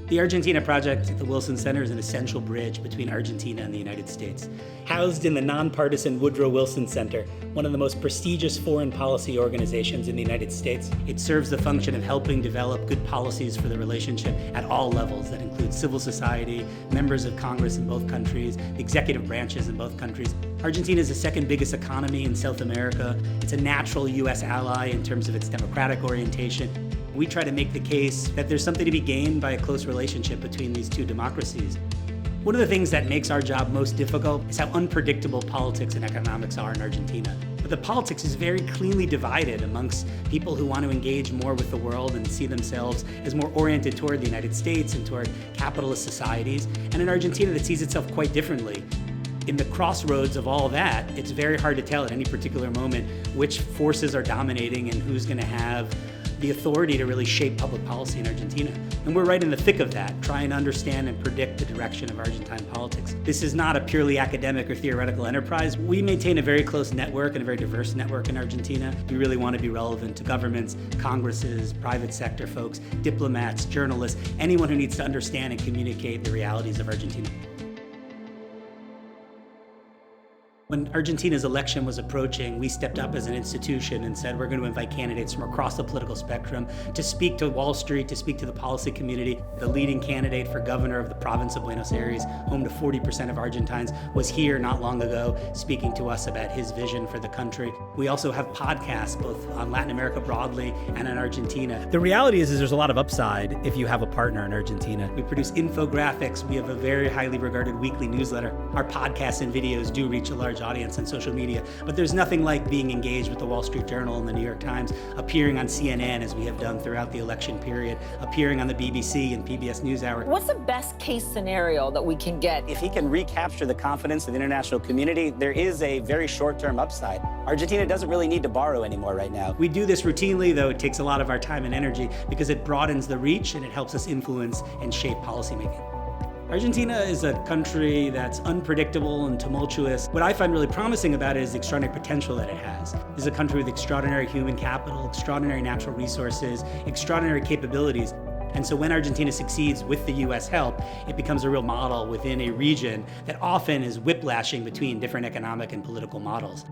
The Argentina project at the Wilson Center is an essential bridge between Argentina and the United States. Housed in the nonpartisan Woodrow Wilson Center, one of the most prestigious foreign policy organizations in the United States, it serves the function of helping develop good policies for the relationship at all levels. That includes civil society, members of Congress in both countries, the executive branches in both countries. Argentina is the second biggest economy in South America. It's a natural U.S. ally in terms of its democratic orientation. We try to make the case that there's something to be gained by a close relationship between these two democracies. One of the things that makes our job most difficult is how unpredictable politics and economics are in Argentina. But the politics is very cleanly divided amongst people who want to engage more with the world and see themselves as more oriented toward the United States and toward capitalist societies, and an Argentina that sees itself quite differently. In the crossroads of all that, it's very hard to tell at any particular moment which forces are dominating and who's going to have the authority to really shape public policy in Argentina. And we're right in the thick of that, trying to understand and predict the direction of Argentine politics. This is not a purely academic or theoretical enterprise. We maintain a very close network and a very diverse network in Argentina. We really want to be relevant to governments, congresses, private sector folks, diplomats, journalists, anyone who needs to understand and communicate the realities of Argentina. When Argentina's election was approaching, we stepped up as an institution and said we're going to invite candidates from across the political spectrum to speak to Wall Street, to speak to the policy community. The leading candidate for governor of the province of Buenos Aires, home to 40% of Argentines, was here not long ago speaking to us about his vision for the country. We also have podcasts both on Latin America broadly and in Argentina. The reality is there's a lot of upside if you have a partner in Argentina. We produce infographics. We have a very highly regarded weekly newsletter. Our podcasts and videos do reach a large audience on social media, but there's nothing like being engaged with the Wall Street Journal and the New York Times, appearing on CNN as we have done throughout the election period, appearing on the BBC and PBS NewsHour. What's the best case scenario that we can get? If he can recapture the confidence of the international community, there is a very short-term upside. Argentina doesn't really need to borrow anymore right now. We do this routinely, though it takes a lot of our time and energy because it broadens the reach and it helps us influence and shape policymaking. Argentina is a country that's unpredictable and tumultuous. What I find really promising about it is the extraordinary potential that it has. This is a country with extraordinary human capital, extraordinary natural resources, extraordinary capabilities. And so when Argentina succeeds with the US help, it becomes a real model within a region that often is whiplashing between different economic and political models.